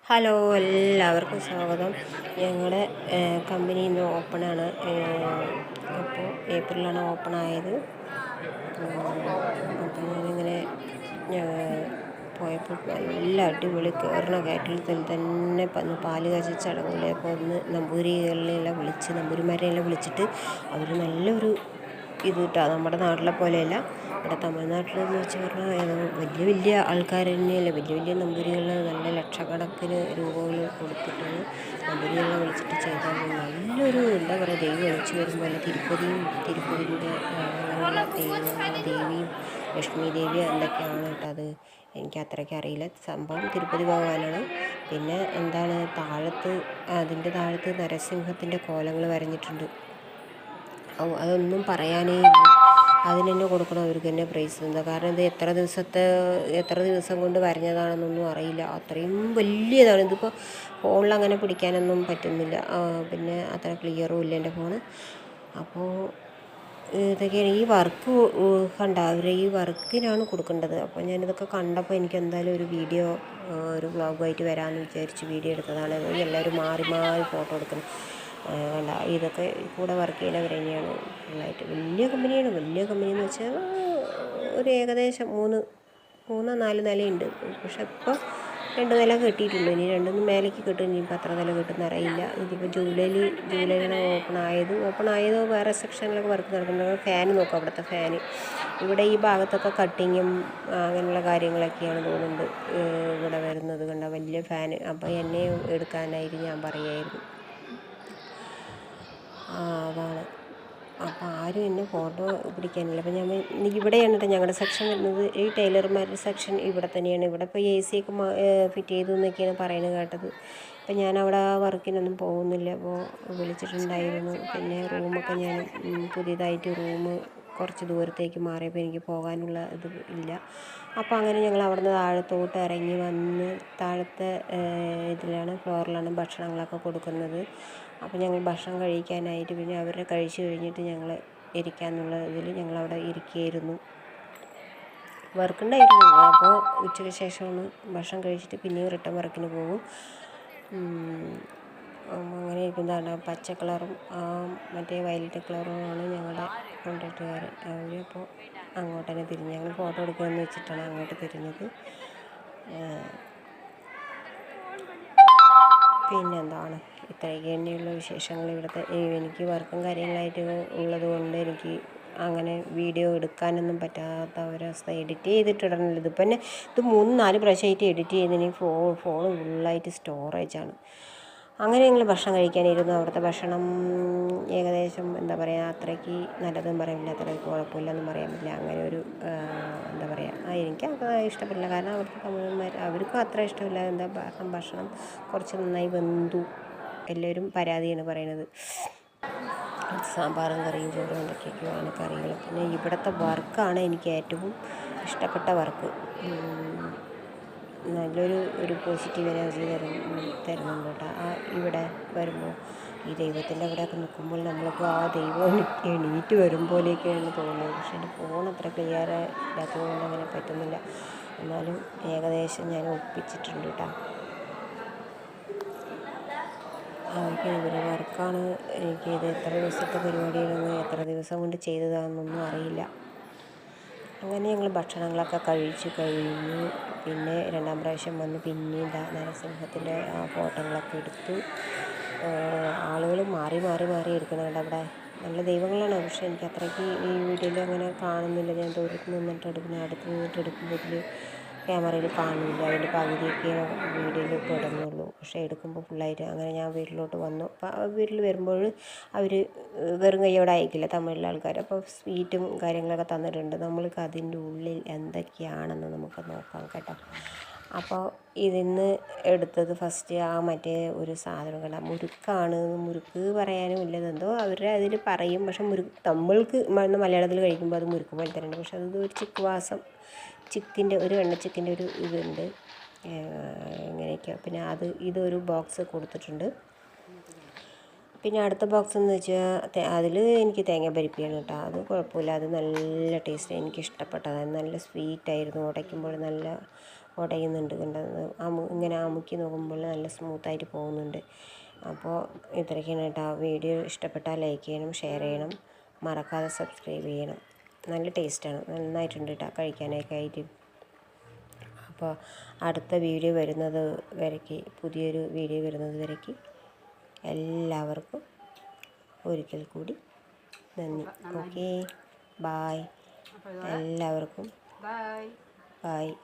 Hello, എല്ലാവർക്കും സ്വാഗതം. ഞങ്ങളുടെ കമ്പനി ഇന്ന് ഓപ്പണാണ്. അപ്പോൾ ഏപ്രിലാണ് ഓപ്പണായത്. അപ്പോൾ ഞാനിങ്ങനെ പോയപ്പോൾ നല്ല അടിപൊളി കയറണ കയറ്റത്തിൽ തന്നെ പാല് കാച്ചി ചടങ്ങിലേക്ക് ഒന്ന് നമ്പൂരികളെല്ലാം നമ്പൂരിമാരെല്ലാം വിളിച്ചിട്ട് അവർ നല്ലൊരു ഇത് കിട്ടുക. നമ്മുടെ നാട്ടിലെ പോലെയല്ല. ഇവിടെ തമിഴ്നാട്ടിലെന്ന് വെച്ച് പറഞ്ഞാൽ വലിയ വലിയ ആൾക്കാർ തന്നെയല്ല, വലിയ വലിയ നമ്പൂരികൾ നല്ല ലക്ഷക്കണക്കിന് രൂപകൾ കൊടുത്തിട്ടാണ് നമ്പൂരികളെ വിളിച്ചിട്ട് ചെയ്താൽ നല്ലൊരു എന്താ പറയുക, ദൈവം വിളിച്ചു വരുമ്പോൾ തിരുപ്പതിൻ്റെ അങ്ങനെയുള്ള ദേവിയും ലക്ഷ്മി ദേവിയും എന്തൊക്കെയാണ് കേട്ടോ. അത് എനിക്ക് അത്രയ്ക്ക് അറിയില്ല. സംഭവം തിരുപ്പതി ഭഗവാനാണ്. പിന്നെ എന്താണ് അതിൻ്റെ താഴത്ത് നരസിംഹത്തിൻ്റെ കോലങ്ങൾ വരഞ്ഞിട്ടുണ്ട്. അതൊന്നും പറയാനേ ഇല്ല. അതിന് തന്നെ കൊടുക്കണം, അവർക്ക് തന്നെ പ്രൈസ് എന്താ. കാരണം ഇത് എത്ര ദിവസം കൊണ്ട് വരഞ്ഞതാണെന്നൊന്നും അറിയില്ല. അത്രയും വലിയതാണ്. ഇതിപ്പോൾ ഫോണിൽ അങ്ങനെ പിടിക്കാനൊന്നും പറ്റുന്നില്ല. പിന്നെ അത്ര ക്ലിയറും ഇല്ല എൻ്റെ ഫോണ്. അപ്പോൾ ഇതൊക്കെയാണ് ഈ വർക്ക് അവർ ഈ വർക്കിനാണ് കൊടുക്കേണ്ടത്. അപ്പോൾ ഞാനിതൊക്കെ കണ്ടപ്പോൾ എനിക്ക് എന്തായാലും ഒരു വ്ളോഗായിട്ട് വരാമെന്ന് വിചാരിച്ച് വീഡിയോ എടുത്തതാണ്. എല്ലാവരും മാറി മാറി ഫോട്ടോ എടുക്കണം. കണ്ട ഇതൊക്കെ കൂടെ വർക്ക് ചെയ്യുന്നവർ തന്നെയാണ് ഫുള്ളായിട്ട്. വലിയ കമ്പനി എന്ന് വെച്ചാൽ ഒരു ഏകദേശം 3-4 നിലയുണ്ട്. പക്ഷെ ഇപ്പോൾ 2 നില കെട്ടിയിട്ടുള്ളൂ. ഇനി 2 മേലേക്ക് കിട്ടും. ഇനിയിപ്പോൾ എത്ര നില കിട്ടുന്ന അറിയില്ല. ഇതിപ്പോൾ ജൂലൈയിലാണ് ഓപ്പൺ ആയതോ വേറെ സെക്ഷനിലൊക്കെ വർക്ക് നടക്കുന്നത്. ഫാൻ നോക്കാം, അവിടുത്തെ ഫാന് ഇവിടെ ഈ ഭാഗത്തൊക്കെ കട്ടിങ്ങും അങ്ങനെയുള്ള കാര്യങ്ങളൊക്കെയാണ് തോന്നുന്നുണ്ട് ഇവിടെ വരുന്നത്. കണ്ട വലിയ ഫാന്. അപ്പോൾ എന്നെ എടുക്കാനായിട്ട് ഞാൻ പറയായിരുന്നു. അതാണ്. അപ്പോൾ ആരും എന്നെ ഫോട്ടോ പിടിക്കാനില്ല. അപ്പോൾ ഇവിടെയാണ് കേട്ടോ ഞങ്ങളുടെ സെക്ഷൻ വരുന്നത്. ഈ ടൈലർമാരുടെ സെക്ഷൻ ഇവിടെ തന്നെയാണ്. ഇവിടെ ഇപ്പോൾ AC ഒക്കെ ഫിറ്റ് ചെയ്തു എന്നൊക്കെയാണ് പറയുന്നത് കേട്ടത്. അപ്പോൾ ഞാൻ അവിടെ വർക്കിനൊന്നും പോകുന്നില്ല. അപ്പോൾ വിളിച്ചിട്ടുണ്ടായിരുന്നു. പിന്നെ റൂമൊക്കെ ഞാൻ പുതിയതായിട്ട് കുറച്ച് ദൂരത്തേക്ക് മാറിയപ്പോൾ എനിക്ക് പോകാനുള്ള ഇത് ഇല്ല. അപ്പോൾ അങ്ങനെ ഞങ്ങൾ അവിടുന്ന് താഴത്തോട്ട് ഇറങ്ങി വന്ന് താഴത്തെ ഫ്ലോറിലാണ് ഭക്ഷണങ്ങളൊക്കെ കൊടുക്കുന്നത്. അപ്പോൾ ഞങ്ങൾ ഭക്ഷണം കഴിക്കാനായിട്ട് പിന്നെ അവരെ കഴിച്ച് കഴിഞ്ഞിട്ട് ഞങ്ങൾ ഇരിക്കാമെന്നുള്ള ഇതിൽ ഞങ്ങളവിടെ ഇരിക്കുകയായിരുന്നു. വർക്കുണ്ടായിരുന്നു. അപ്പോൾ ഉച്ചയ്ക്ക് ശേഷമാണ് ഭക്ഷണം കഴിച്ചിട്ട് പിന്നെയും റിട്ടേൺ വർക്കിന് പോകും. അങ്ങനെ ഇരിക്കുന്നതാണ്. പച്ച കളറും മറ്റേ വയലറ്റ് കളറുമാണ് ഞങ്ങളുടെ കോൺട്രാക്റ്റുകാർ. അവരപ്പോൾ അങ്ങോട്ട് തന്നെ തിരിഞ്ഞ് ഞങ്ങൾ ഫോട്ടോ എടുക്കാമെന്ന് വെച്ചിട്ടാണ് അങ്ങോട്ട് തിരിഞ്ഞത്. പിന്നെന്താണ്, ഇത്രയൊക്കെ തന്നെയുള്ള വിശേഷങ്ങൾ. ഇവിടുത്തെ എനിക്ക് വർക്കും കാര്യങ്ങളായിട്ട് ഉള്ളത് കൊണ്ട് എനിക്ക് അങ്ങനെ വീഡിയോ എടുക്കാനൊന്നും പറ്റാത്ത ഒരവസ്ഥ. എഡിറ്റ് ചെയ്തിട്ടിടണമല്ലോ. ഇതിപ്പോൾ തന്നെ 3-4 പ്രാവശ്യമായിട്ട് എഡിറ്റ് ചെയ്തതിന് ഫോൺ ഫുള്ളായിട്ട് സ്റ്റോറേജാണ്. അങ്ങനെ ഞങ്ങൾ ഭക്ഷണം കഴിക്കാനിരുന്നു. അവിടുത്തെ ഭക്ഷണം ഏകദേശം എന്താ പറയുക, അത്രയ്ക്ക് നല്ലതും പറയാനില്ല, അത്രയ്ക്ക് കുഴപ്പമില്ലെന്നും പറയാൻ പറ്റില്ല. അങ്ങനെ ഒരു എന്താ പറയുക, എനിക്ക് അത്ര ഇഷ്ടപ്പെട്ടില്ല. കാരണം അവിടുത്തെ തമിഴന്മാർ അവർക്കും അത്ര ഇഷ്ടമില്ല. ഭക്ഷണം കുറച്ച് നന്നായി വെന്തു. എല്ലാവരും പരാതിയാണ് പറയണത്. സാമ്പാറും കറിയും ചോറും എന്തൊക്കെയൊക്കെയാണ് കറികൾ. പിന്നെ ഇവിടുത്തെ വർക്കാണ് എനിക്ക് ഏറ്റവും ഇഷ്ടപ്പെട്ട വർക്ക്. നല്ലൊരു പോസിറ്റീവ് എനർജി തരുന്നുണ്ട് കേട്ടോ. ഇവിടെ വരുമ്പോൾ ഈ ദൈവത്തിൻ്റെ അവിടെയൊക്കെ നിൽക്കുമ്പോൾ നമ്മൾക്ക് ആ ദൈവം എണീറ്റ് വരും പോലെയൊക്കെയാണ് തോന്നുന്നത്. പക്ഷേ എൻ്റെ ഫോൺ അത്ര ക്ലിയർ ഇല്ലാത്തതുകൊണ്ട് അങ്ങനെ പറ്റുന്നില്ല. എന്നാലും ഏകദേശം ഞാൻ ഒപ്പിച്ചിട്ടുണ്ട് കേട്ടോ. ഒരു വർക്കാണ്. ഇത് എത്ര ദിവസത്തെ പരിപാടിയാണെന്ന്, എത്ര ദിവസം കൊണ്ട് ചെയ്തതാണെന്നൊന്നും അറിയില്ല. അങ്ങനെ ഞങ്ങൾ ഭക്ഷണങ്ങളൊക്കെ കഴിച്ച് കഴിഞ്ഞു. പിന്നെ 2ാം പ്രാവശ്യം വന്ന് പിന്നെയും നരസിംഹത്തിൻ്റെ ഫോട്ടോകളൊക്കെ എടുത്തു. ആളുകൾ മാറി എടുക്കുന്നുണ്ട്. അവിടെ നല്ല ദൈവങ്ങളാണ്. പക്ഷേ എനിക്ക് അത്രയ്ക്ക് ഈ വീഡിയോയിൽ അങ്ങനെ കാണുന്നില്ല. ഞാൻ ദൂരത്ത് നിന്നിട്ട് അടുത്ത് നിന്നിട്ട് എടുക്കുമ്പോൾ ക്യാമറയിൽ കാണില്ല. അതിൻ്റെ പകുതിയൊക്കെ വീഡിയോയിൽ പെടുന്നുള്ളൂ. പക്ഷേ എടുക്കുമ്പോൾ ഫുള്ളായിട്ട്. അങ്ങനെ ഞാൻ വീട്ടിലോട്ട് വന്നു. അപ്പോൾ വീട്ടിൽ വരുമ്പോൾ അവർ വെറും കൈയോടെ അയക്കില്ല, തമിഴിലെ ആൾക്കാർ. അപ്പോൾ സ്വീറ്റും കാര്യങ്ങളൊക്കെ തന്നിട്ടുണ്ട്. നമ്മൾക്ക് അതിൻ്റെ ഉള്ളിൽ എന്തൊക്കെയാണെന്ന് നമുക്ക് നോക്കാം കേട്ടോ. അപ്പോൾ ഇതിന്ന് എടുത്തത് ഫസ്റ്റ് മറ്റേ ഒരു സാധനം കണ്ട മുറുക്കാണ്. മുറുക്ക് പറയാനും ഇല്ലതെന്തോ അവരുടെ അതിൽ പറയും. പക്ഷെ നമ്മൾക്ക് മലയാളത്തിൽ കഴിക്കുമ്പോൾ അത് മുറുക്ക് പോലെ തന്നെയുണ്ട്. പക്ഷെ അത് ഒരു എണ്ണച്ചിക്കിൻ്റെ ഒരു ഇതുണ്ട് ഇങ്ങനെയൊക്കെയാണ്. പിന്നെ ഇതൊരു ബോക്സ് കൊടുത്തിട്ടുണ്ട്. പിന്നെ അടുത്ത ബോക്സ് എന്ന് വെച്ചാൽ അതിൽ എനിക്ക് തേങ്ങ പരിപ്പിയാണ് കേട്ടോ. അത് കുഴപ്പമില്ല, അത് നല്ല ടേസ്റ്റ്, എനിക്ക് ഇഷ്ടപ്പെട്ടത്. നല്ല സ്വീറ്റായിരുന്നു. ഉടയ്ക്കുമ്പോൾ നല്ല ഉടയുന്നുണ്ട് കണ്ടത്. ഇങ്ങനെ അമുക്കി നോക്കുമ്പോൾ നല്ല സ്മൂത്തായിട്ട് പോകുന്നുണ്ട്. അപ്പോൾ ഇത്രയ്ക്കാണ് കേട്ടോ. വീഡിയോ ഇഷ്ടപ്പെട്ടാൽ ലൈക്ക് ചെയ്യണം, ഷെയർ ചെയ്യണം, മറക്കാതെ സബ്സ്ക്രൈബ് ചെയ്യണം. നല്ല ടേസ്റ്റാണ്, നന്നായിട്ടുണ്ട് കേട്ടോ കഴിക്കാനൊക്കെ ആയിട്ട്. അപ്പോൾ അടുത്ത വീഡിയോ വരുന്നത് വരയ്ക്ക്, പുതിയൊരു വീഡിയോ വരുന്നത് വരയ്ക്ക് എല്ലാവർക്കും ഒരിക്കൽ കൂടി നന്ദി. Okay, bye. എല്ലാവർക്കും ബായ്.